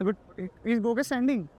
But is Goga standing?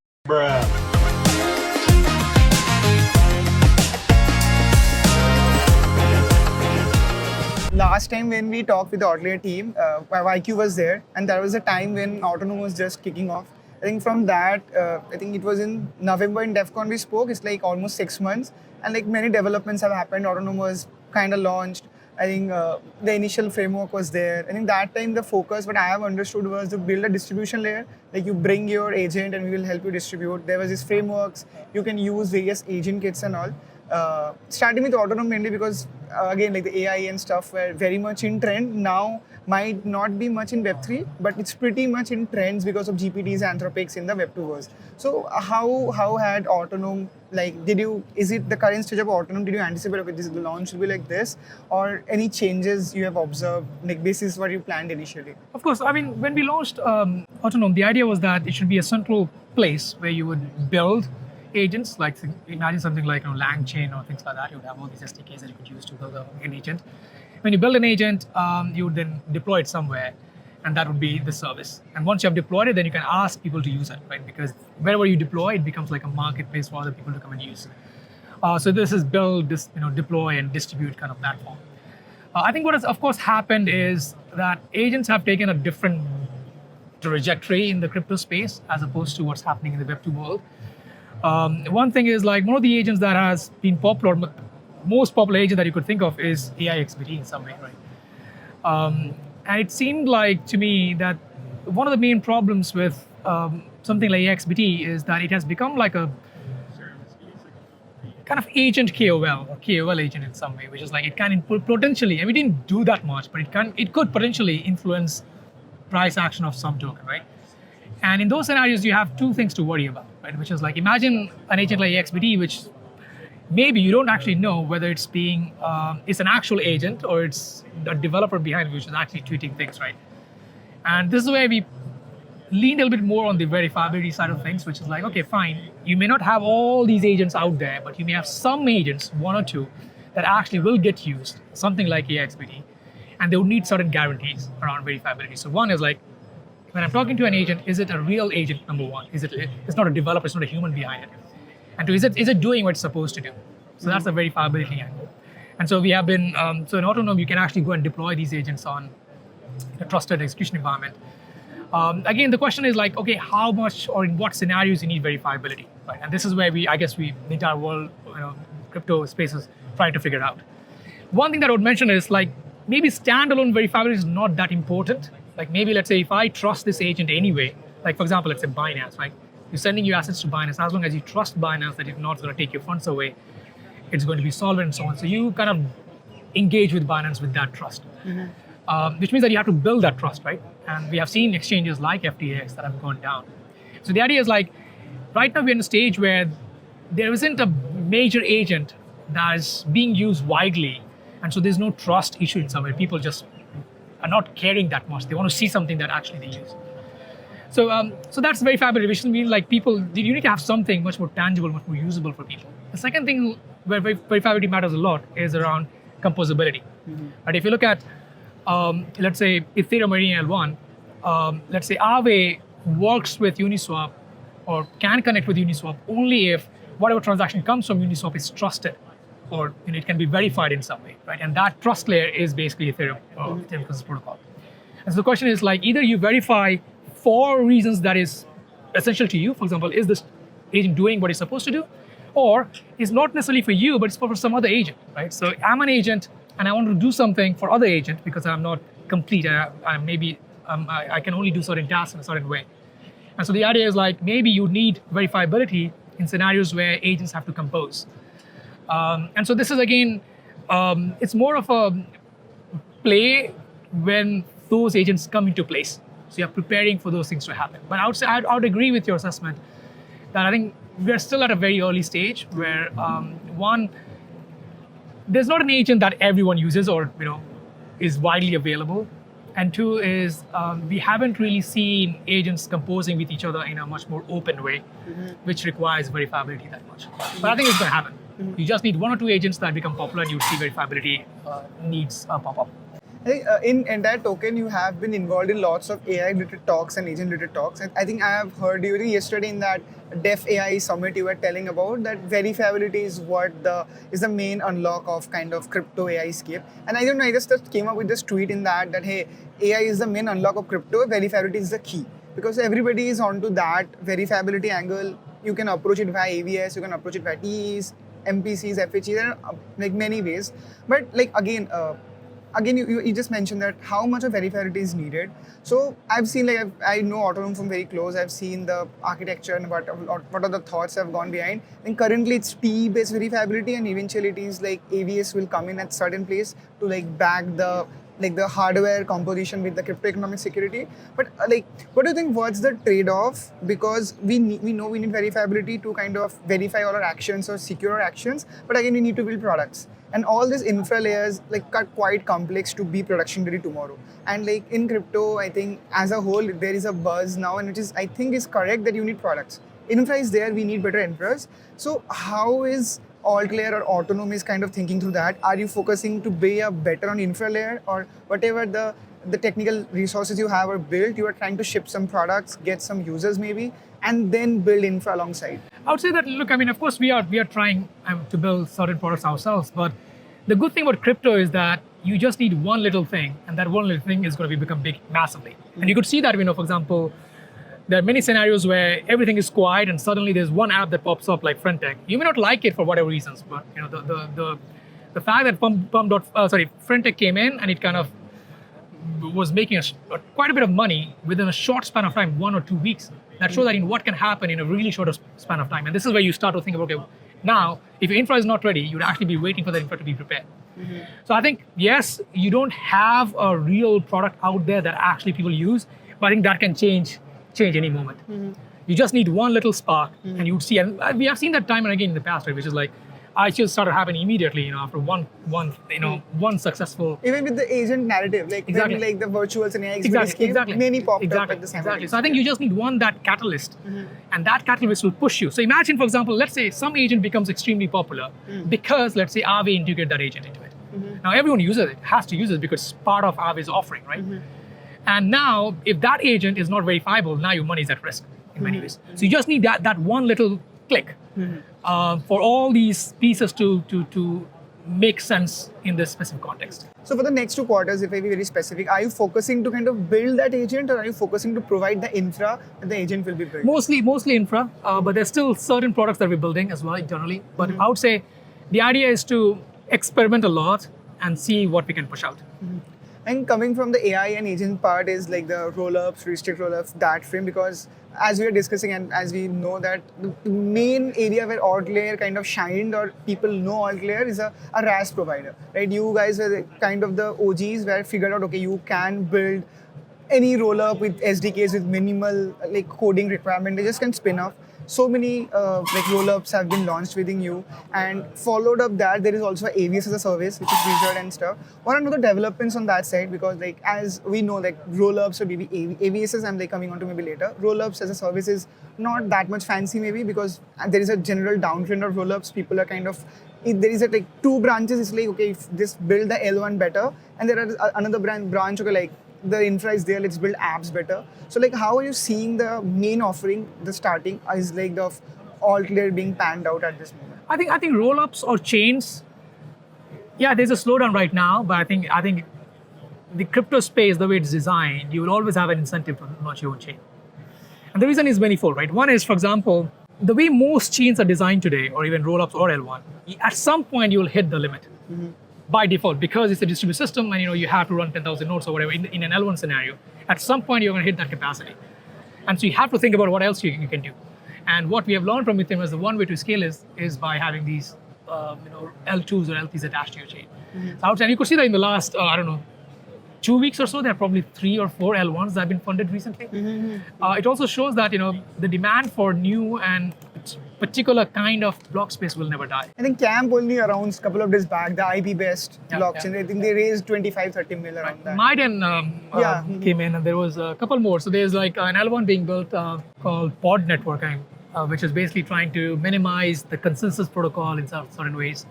Last time when we talked with the AltLayer team, YQ was there, and that was the time when Autonome was just kicking off. I think from that, I think it was in November in DEF CON we spoke. It's like almost 6 months, and like many developments have happened. Autonome was kind of launched. I think the initial framework was there. I think that time the focus, what I have understood, was to build a distribution layer. Like you bring your agent and we will help you distribute. There was these frameworks. You can use various agent kits and all. Starting with Autonome mainly because again, like the AI and stuff were very much in trend. Now might not be much in Web3, but it's pretty much in trends because of GPTs, Anthropics in the Web2 verse. So how had Autonome, like, is it the current stage of Autonome, did you anticipate, okay, this launch will be like this, or any changes you have observed, like basis what you planned initially? Of course, I mean, when we launched Autonome, the idea was that it should be a central place where you would build agents, like imagine something like LangChain or things like that. You would have all these SDKs that you could use to build an agent. When you build an agent, you would then deploy it somewhere, and that would be the service. And once you have deployed it, then you can ask people to use it, right? Because wherever you deploy, it becomes like a marketplace for other people to come and use. So this is build, deploy and distribute kind of platform. I think what has, of course, happened is that agents have taken a different trajectory in the crypto space as opposed to what's happening in the Web2 world. One thing is, like, one of the agents that has been popular, most popular agent that you could think of is AIXBT in some way, right? And it seemed like to me that one of the main problems with something like AIXBT is that it has become like a kind of agent KOL or KOL agent in some way, which is like it can potentially, and we didn't do that much, but it could potentially influence price action of some token, right? And in those scenarios, you have two things to worry about, right? Which is like, imagine an agent like AIXBT, which maybe you don't actually know whether it's an actual agent or it's a developer behind it, which is actually tweeting things, right? And this is where we leaned a little bit more on the verifiability side of things, which is like, okay, fine, you may not have all these agents out there, but you may have some agents, one or two, that actually will get used, something like AIXBT, and they would need certain guarantees around verifiability. So one is like, when I'm talking to an agent, is it a real agent, number one? It's not a developer, it's not a human behind it. And two, is it doing what it's supposed to do? So that's the verifiability angle. And so we have been, so in Autonome, you can actually go and deploy these agents on a trusted execution environment. Again, the question is like, okay, how much or in what scenarios you need verifiability, right? And this is where the entire world, crypto space is trying to figure it out. One thing that I would mention is like, maybe standalone verifiability is not that important. Like maybe let's say if I trust this agent anyway, like for example, let's say Binance, right? You're sending your assets to Binance, as long as you trust Binance that it's not going to take your funds away, it's going to be solvent and so on. So you kind of engage with Binance with that trust, which means that you have to build that trust, right? And we have seen exchanges like FTX that have gone down. So the idea is like, right now we're in a stage where there isn't a major agent that is being used widely. And so there's no trust issue in some way. People just are not caring that much. They want to see something that actually they use. So that's verifiability, which means like you need to have something much more tangible, much more usable for people. The second thing where verifiability matters a lot is around composability. But if you look at, let's say Ethereum or EL1, let's say Aave works with Uniswap or can connect with Uniswap only if whatever transaction comes from Uniswap is trusted, or it can be verified in some way, right? And that trust layer is basically Ethereum or Ethereum Consensus Protocol. And so the question is like, either you verify for reasons that is essential to you. For example, is this agent doing what it's supposed to do? Or it's not necessarily for you, but it's for some other agent, right? So I'm an agent and I want to do something for other agent because I'm not complete. I can only do certain tasks in a certain way. And so the idea is like, maybe you need verifiability in scenarios where agents have to compose. And so this is again, it's more of a play when those agents come into place. So you're preparing for those things to happen. But I would agree with your assessment that I think we're still at a very early stage where one, there's not an agent that everyone uses or is widely available. And two is we haven't really seen agents composing with each other in a much more open way, which requires verifiability that much. But I think it's going to happen. You just need one or two agents that become popular and you'd see verifiability needs pop up. I think in entire token, you have been involved in lots of AI-related talks and agent-related talks. And I think I have heard you yesterday in that Def AI summit you were telling about that verifiability is the main unlock of kind of crypto AI scape. And I don't know, I just came up with this tweet in that hey, AI is the main unlock of crypto, verifiability is the key because everybody is onto that verifiability angle. You can approach it via AVS, you can approach it via TEs, MPCs, FHEs, there are like many ways. But like again, you just mentioned that how much of verifiability is needed. So I've seen I know Autonome from very close. I've seen the architecture and what are the thoughts have gone behind. And currently it's T-based verifiability, and eventually it is like AVS will come in at certain place to like back the hardware composition with the crypto economic security. But what do you think? What's the trade-off? Because we know we need verifiability to kind of verify all our actions or secure our actions. But again, we need to build products. And all these infra layers are quite complex to be production ready tomorrow. And like in crypto, I think as a whole there is a buzz now, and I think is correct that you need products. Infra is there, we need better infras. So how is AltLayer or Autonome is kind of thinking through that? Are you focusing to be a better on infra layer, or whatever the technical resources you have are built, you are trying to ship some products, get some users maybe, and then build infra alongside? I would say that, look, I mean, of course, we are trying to build certain products ourselves, but the good thing about crypto is that you just need one little thing, and that one little thing is going to become big massively. And you could see that, for example, there are many scenarios where everything is quiet, and suddenly there's one app that pops up like Frentech. You may not like it for whatever reasons, but the fact that Frentech came in and it kind of was making quite a bit of money within a short span of time, 1 or 2 weeks. That shows that what can happen in a really short span of time. And this is where you start to think about, okay, now, if your infra is not ready, you'd actually be waiting for the infra to be prepared. Mm-hmm. So I think, yes, you don't have a real product out there that actually people use, but I think that can change any moment. Mm-hmm. You just need one little spark, and you would see, and we have seen that time and again in the past, right, which is like, I just started happening immediately, after one successful. Even with the agent narrative, exactly. When the virtuals and AI exactly. many popped up at the same time. So I think you just need that catalyst, and that catalyst will push you. So imagine, for example, let's say some agent becomes extremely popular because, let's say, Aave integrate that agent into it. Now everyone uses it, has to use it because it's part of Aave's offering, right? And now, if that agent is not verifiable, now your money is at risk in many ways. So you just need that one little click for all these pieces to make sense in this specific context. So for the next 2 quarters, if I be very specific, are you focusing to kind of build that agent, or are you focusing to provide the infra that the agent will be built? Mostly infra, but there's still certain products that we're building as well internally. But I would say the idea is to experiment a lot and see what we can push out. And coming from the AI and agent part is like the rollups, restrict rollups, that frame, because as we are discussing and as we know that the main area where AltLayer kind of shined or people know AltLayer is a RAS provider, right? You guys were kind of the OGs where figured out, okay, you can build any rollup with SDKs with minimal coding requirement. They just can spin off. So many rollups have been launched within you, and followed up that there is also AVS as a service which is featured and stuff. What are the developments on that side? Because as we know, rollups or maybe AVSs, I'm coming on to maybe later. Rollups as a service is not that much fancy maybe because there is a general downtrend of rollups. People are kind of, if there is 2 branches, it's okay, if this build the L1 better, and there are another branch, okay, the infra is there, let's build apps better. So how are you seeing the main offering, the starting is the AltLayer being panned out at this moment? I think rollups or chains, yeah, there's a slowdown right now, but I think the crypto space, the way it's designed, you will always have an incentive to launch your own chain. And the reason is manifold, right? One is, for example, the way most chains are designed today, or even rollups or L1, at some point you will hit the limit. By default, because it's a distributed system and you have to run 10,000 nodes or whatever in an L1 scenario, at some point you're going to hit that capacity. And so you have to think about what else you can do. And what we have learned from Ethereum is the one way to scale is by having these L2s or L3s attached to your chain. So you could see that in the last, 2 weeks or so, there are probably 3 or 4 L1s that have been funded recently. It also shows that the demand for new and particular kind of block space will never die. I think Camp only around a couple of days back, the IP-based blockchain, I think they raised 25-30 mil around that. Maiden came in, and there was a couple more. So there's an L1 being built called Pod Networking, which is basically trying to minimize the consensus protocol in certain ways.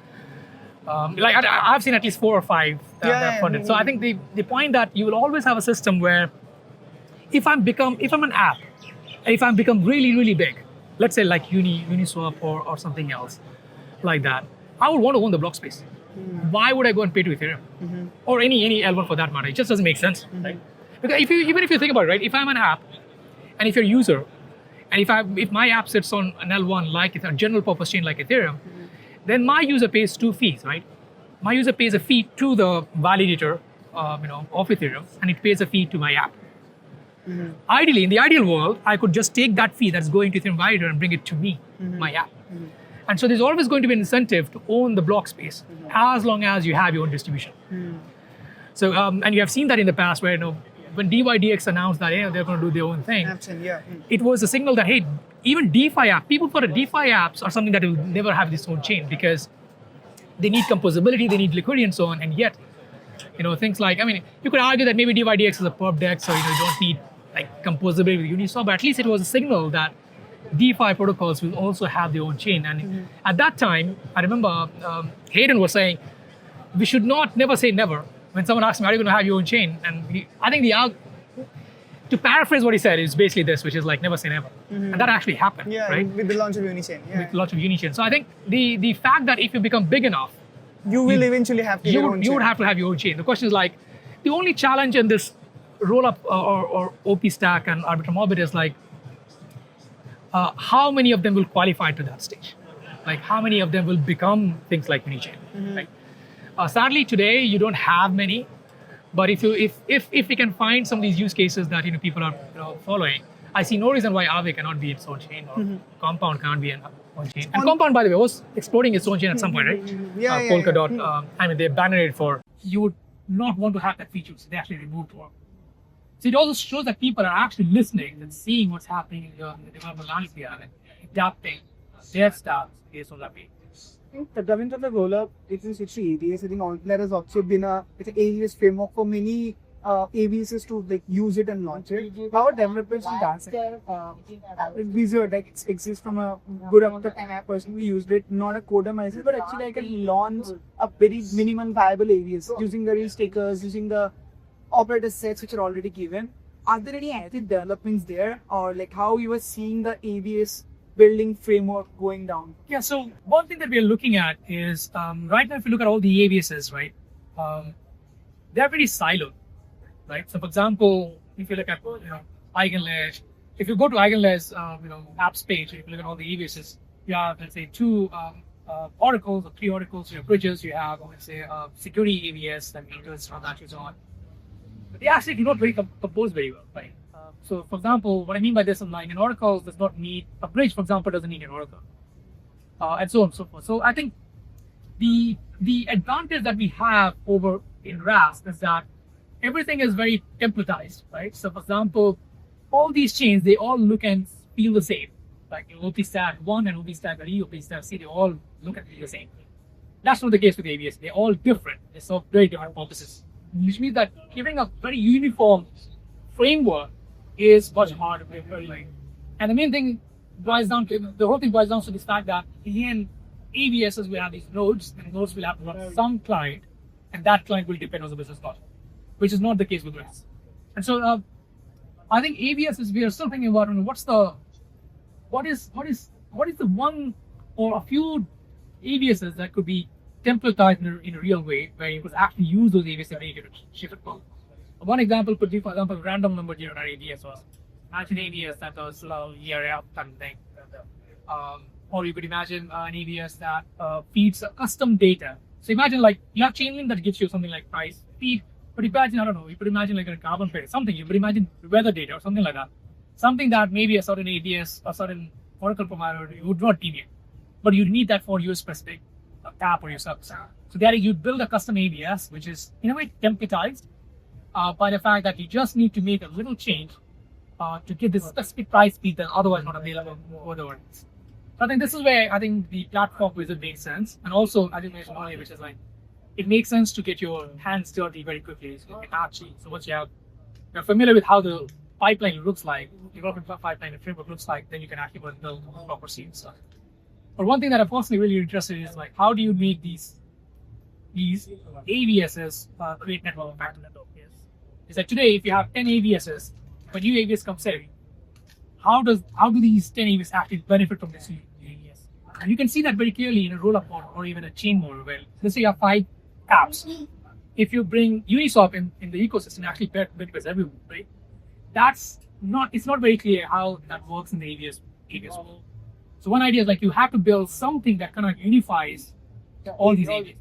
I've seen at least 4 or 5 that funded. So I think the point that you will always have a system where if I'm an app, if I'm become really, really big, let's say like Uniswap or something else like that, I would want to own the block space. Why would I go and pay to Ethereum or any L1 for that matter? It just doesn't make sense, right? Because even if you think about it, right, if I'm an app and if you're a user, and if my app sits on an L1 like a general purpose chain like Ethereum, then my user pays 2 fees, right? My user pays a fee to the validator, of Ethereum, and it pays a fee to my app. Ideally, in the ideal world, I could just take that fee that's going to Ethereum validator and bring it to me, my app. And so there's always going to be an incentive to own the block space as long as you have your own distribution. So, and you have seen that in the past where, when DYDX announced that they're going to do their own thing, it was a signal that, hey, even DeFi app, people thought that DeFi apps are something that will never have this own chain because they need composability, they need liquidity and so on. And yet, things like, you could argue that maybe DYDX is a perp deck, so you don't need like composability with Uniswap, but at least it was a signal that DeFi protocols will also have their own chain. And at that time, I remember Hayden was saying, we should never say never. When someone asks me, are you going to have your own chain? And I think to paraphrase what he said is basically this, which is like never say never. And that actually happened, right? With the launch of Unichain. With the launch of Unichain. So I think the fact that if you become big enough, you will eventually have your own chain. You would have to have your own chain. The question is like, the only challenge in this rollup or OP stack and Arbitrum Orbit is like, how many of them will qualify to that stage? Like how many of them will become things like Unichain, right? Sadly, today you don't have many, but if we can find some of these use cases that people are following, I see no reason why Aave cannot be its own chain or Compound cannot be an own chain. And Compound, by the way, was exploring its own chain at some point, right? Polkadot. They banned it for. You would not want to have that feature, so they actually removed it. So it also shows that people are actually listening and seeing what's happening in the development landscape and adapting their stuff based on that page. The coming to the rollup, it's in AVS. I think AltLayer has also been it's an AVS framework for many AVSs to like use it and launch it. How are developers in that side? Wizard, like it exists from a good amount of time. I personally used it, not a coder myself, but actually I can launch a very minimum viable AVS using the restakers, using the operator sets which are already given. Are there any active developments there, or like how you are seeing the AVS building framework going down? Yeah, so one thing that we are looking at is right now, if you look at all the AVSs, right, they're pretty siloed, right? So, for example, if you look at EigenLayer, if you go to EigenLayer's apps page, if you look at all the AVSs, you have, let's say, 2 oracles or 3 oracles, you have bridges, you have, let's say, security AVS that meters transactions on. But they actually do not very compose very well, right? So, for example, what I mean by this is like an oracle does not need a bridge, for example, doesn't need an oracle, and so on and so forth. So, I think the advantage that we have over in Rust is that everything is very templatized, right? So, for example, all these chains, they all look and feel the same. Like OP stack 1 and OP stack E, OP stack C, they all look and feel the same. That's not the case with AVS. They're all different. They serve very different purposes, which means that giving a very uniform framework is much harder to build. And the main thing the whole thing boils down to this fact that in AVSs we have these nodes, and nodes will have to run some client, and that client will depend on the business logic, which is not the case with Rust. And so I think AVSs, we are still thinking about what is the one or a few AVSs that could be templatized in a real way, where you could actually use those AVSs and make it shippable. One example could be, for example, random number generator AVS was. Imagine AVS that does year out kind of thing. Or you could imagine an AVS that feeds custom data. So imagine like you have Chainlink that gives you something like price, feed, but imagine, I don't know, you could imagine like a carbon pair, something, you could imagine weather data or something like that. Something that maybe a certain AVS, a certain Oracle provider you would not deviate. But you need that for your specific app or your service. So there you build a custom AVS, which is in a way templatized by the fact that you just need to make a little change to get this specific price feed that otherwise not available over the world. So I think this is where I think the platform wizard makes sense. And also, I didn't mention earlier, which is like, it makes sense to get your hands dirty very quickly. So once you're familiar with how the pipeline looks like, development pipeline and framework looks like, then you can actually build proper seed stuff. But one thing that I'm personally really interested in is like, how do you make these these AVSs create network impact in the network. Yes. Is that today, if you have 10 AVSs, when new AVS comes in, how do these 10 AVS actually benefit from this new AVS? And you can see that very clearly in a roll-up model or even a chain model. Well, let's say you have 5 apps. If you bring Uniswap in the ecosystem, actually benefits everyone, right? It's not very clear how that works in the AVS world. So one idea is like you have to build something that kind of unifies all these AVS.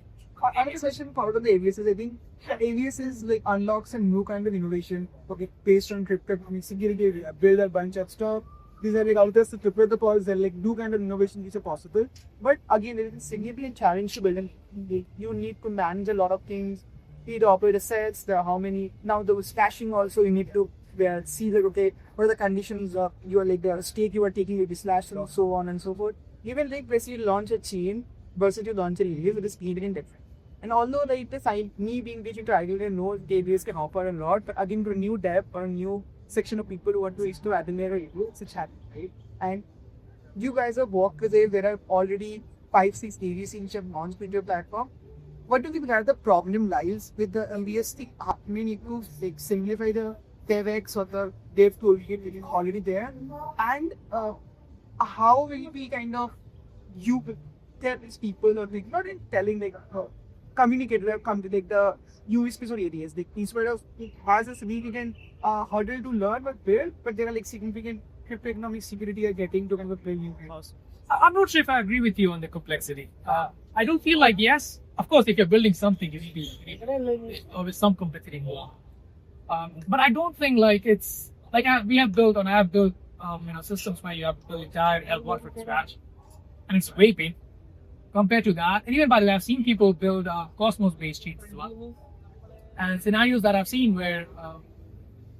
Another question part of the AVS is I think AVS is like unlocks a new kind of innovation. Okay, based on crypto security, build a bunch of stuff. These are like out there to prepare the pods. They're like new kind of innovation which are possible. But again, there is a significant challenge to build. And you need to manage a lot of things. You need to operate assets. There are how many now the stashing also you need to see that okay, what are the conditions of your like the stake you are taking, you slash and so on and so forth. Even like when you launch a chain versus you launch a AVS, it is significant different. And although like me being teaching to AltLayer knows AVS can offer a lot, but again to a new dev or a new section of people who want to reach to AltLayer or AVS, it's happening, right? And you guys have walked with it. There are already 5-6 AVS which have launched with your platform. What do you think are the problem lies with the AVS thing? I mean, you to like simplify the devx or the dev toolkit which is already there, and how will we kind of you tell these people or like not in telling like communicate come to like the USPs or areas like instead of it has a significant hurdle to learn but build, but there are like significant cryptoeconomic security are getting to kind of build new things. I'm not sure if I agree with you on the complexity. I don't feel like yes. Of course, if you're building something, you need to with some complexity more. But I don't think like it's like I have built systems where you have to build entire L1 from scratch, and it's way painful compared to that. And even by the way, I've seen people build Cosmos-based chains as well, and scenarios that I've seen where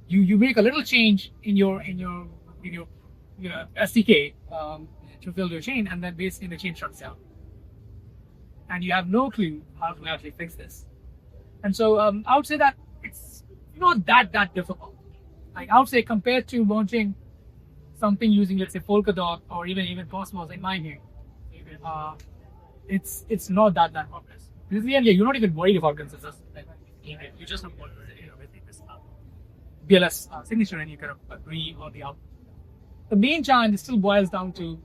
you make a little change in your SDK to build your chain, and then basically the chain shuts down, and you have no clue how to actually fix this. And so I would say that it's not that difficult. Like I would say compared to launching something using let's say Polkadot or even Cosmos in my view, it's not that complex. Because you're not even worried about consensus. You just have with this BLS signature and you kind of agree on the output. The main challenge still boils down to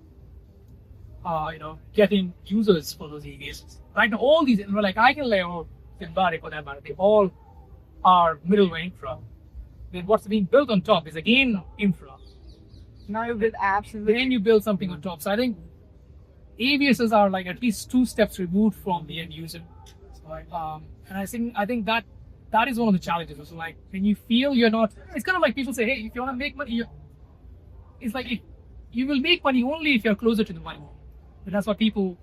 getting users for those AVSs. Right now, all these like AltLayer or Symbiotic for that matter, they all are middleware infra. Then what's being built on top is again infra. Now you build apps and then you build something on top. So I think AVSs are like at least 2 steps removed from the end user. And I think that is one of the challenges. So like when you feel you're not, it's kind of like people say, hey, if you want to make money, it's like you will make money only if you're closer to the money. But that's what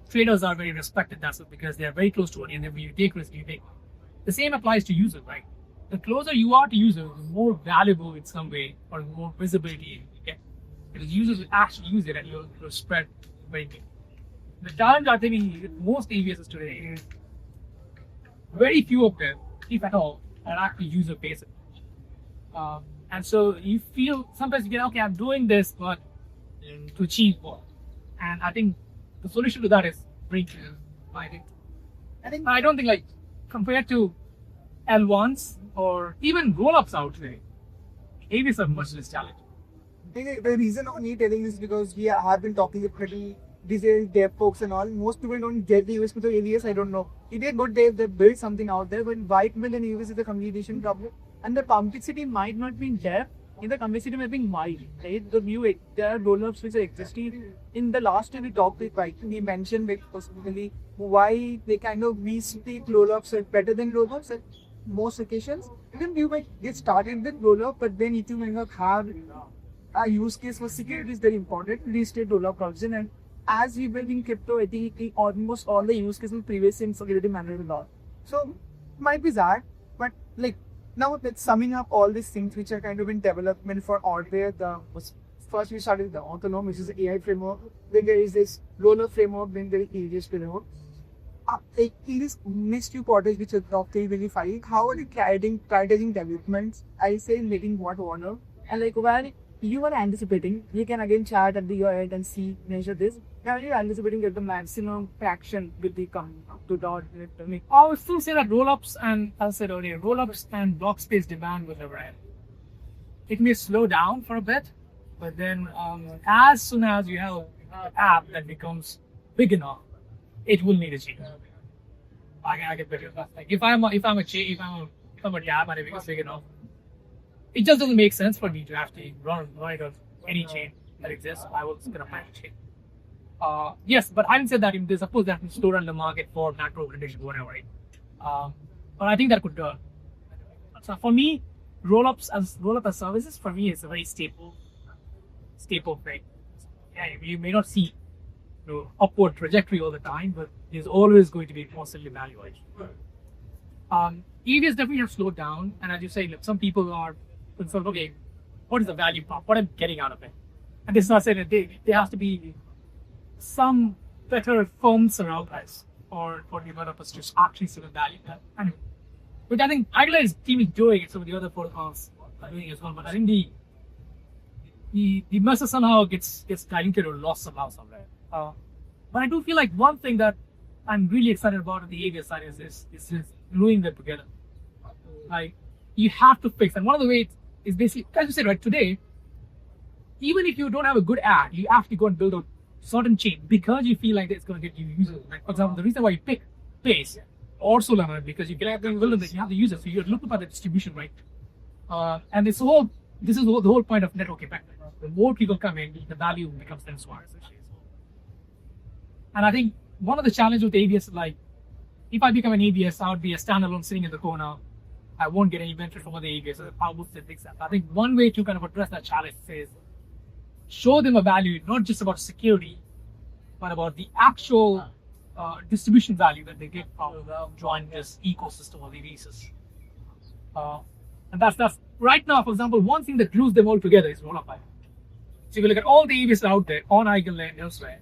traders are very respected. That's because they are very close to money, and then when you take risk, you make money. The same applies to users, right? The closer you are to users, the more valuable in some way or the more visibility you get. Because users will actually use it and you'll spread very big. The challenge I think with most AVSs today is very few of them, if at all, are actually user based. And so you feel sometimes you get, okay, I'm doing this, but to achieve what? And I think the solution to that is bring I don't think like compared to L1s or even rollups out there, AVS are much less challenging. I think the reason of me telling this is because we have been talking with pretty these dev folks and all. Most people don't get the USP to AVS. I don't know. It is good they build something out there, but white build and AVS is a communication problem, and the complexity might not be in depth. In the complexity might be wide, right? There are rollups which are existing. In the last time we talked with Mike, we mentioned specifically why they kind of we see rollups are better than rollups at most occasions. Then you might get started with rollup, but then if you might not have a use case for security is very important. Restate rollup provision, and as we build in crypto, I think almost all the use cases previously in security management law. So might be that, but like. Now let's summing up all these things which are kind of in development for AltLayer. First we started with the Autonome, which is the AI framework. Then there is this Rollup framework. Then there is AVS framework. In these next few quarters, which are top 325, how are you prioritizing developments? I say letting what order and like where you are anticipating, you can again chart at your end and see, measure this. Are you anticipating get the maximum traction with the to dot? I would still say that rollups and, as I said earlier, rollups and block space demand will never end. It may slow down for a bit, but then as soon as you have an app that becomes big enough, it will need a change. I get better. Like if I'm a dApp and it becomes big enough, it just doesn't make sense for me to have to run it on any chain that exists. I will spin up my chain. Yes, but having said that, there's of course that can slow down the market for macro conditions, whatever, right? But I think that could. So for me, rollup as services for me is a very staple thing. Yeah, you may not see upward trajectory all the time, but there's always going to be constantly valuation. AVS definitely have slowed down, and as you say, look, some people are concerned. Okay, what is the value prop? What I'm getting out of it? And this is not saying that there has to be some better firms around us for developers to actually see the value. Anyway, which I think AltLayer's team is doing it, some of the other protocols are doing it as well. But I think the message somehow gets diluted or lost somehow somewhere. But I do feel like one thing that I'm really excited about on the AVS side is gluing them together. Like you have to fix, and one of the ways is basically, as you said, right, today, even if you don't have a good ad, you have to go and build a certain chain because you feel like it's going to get you users. Like for example, the reason why you pick Pace or Solana because you can build that you have the users, so you're looking at the distribution, right? And this is the whole point of network effect. The more people come in, the value becomes then smaller. And I think one of the challenges with AVS is like, if I become an AVS, I would be a standalone sitting in the corner. I won't get any benefit from other AVS. So how would they fix that? I think one way to kind of address that challenge is show them a value, not just about security, but about the actual distribution value that they get from joining this ecosystem of AVSs. And that's right now, for example, one thing that glues them all together is Rollup. So if you look at all the AVSs out there on EigenLayer and elsewhere,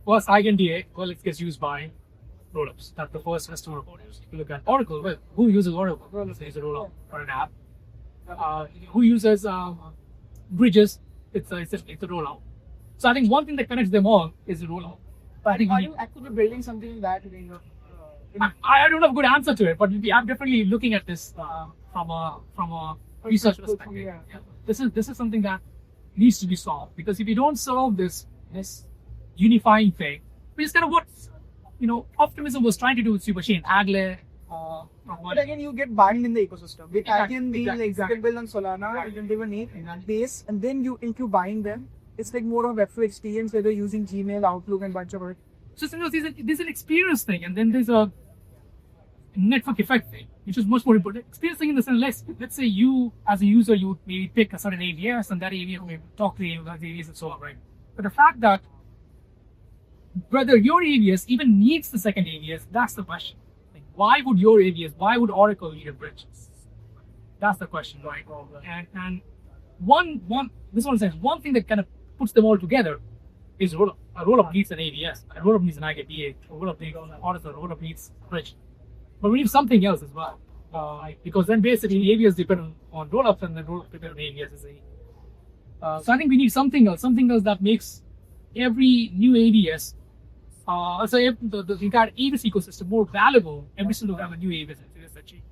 first EigenDA, well, it gets used by rollups. That's the first customer orders. If you look at Oracle, well, who uses Oracle? Well, it's a rollup or an app. Who uses Bridges? It's a rollup. So I think one thing that connects them all is a rollup. But are you actively building something that I don't have a good answer to it, but I'm definitely looking at this from a research perspective. Yeah. This is something that needs to be solved, because if you don't solve this unifying thing, which is kind of what Optimism was trying to do with Superchain, AltLayer. But again, you get bind in the ecosystem. With Eigen being executable on Solana, you can give a name base, and then if you bind them, it's like more of a Web2 experience where they're using Gmail, Outlook, and bunch of it. So there's an experience thing, and then there's a network effect thing, which is much more important. Experience thing in the sense, let's say you as a user, you maybe pick a certain AVS, and that AVS may talk to the AVS and so on, right? But the fact that whether your AVS even needs the second AVS, that's the question. Like, why would Oracle need a bridge? That's the question, right? And one thing that kind of puts them all together is rollup. A rollup needs an AVS, a rollup needs an IGDA, a rollup needs Oracle, a rollup needs bridge. But we need something else as well, because then basically AVS depend on rollups, and then rollup depend on AVS. So I think we need something else that makes every new AVS, so if the entire AVS ecosystem more valuable, every single time a new AVS is achieved.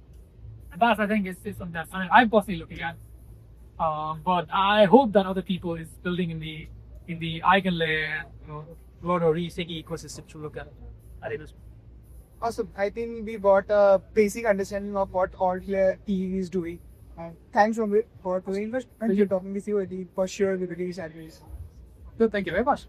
And that's, I think, is something that I'm personally looking at. But I hope that other people is building in the EigenLayer, or restaking ecosystem to look at it. Awesome. I think we got a basic understanding of what AltLayer team is doing. Thanks, Romit, for doing this. And you're talking with you. For sure, we will release advice. So thank you very much.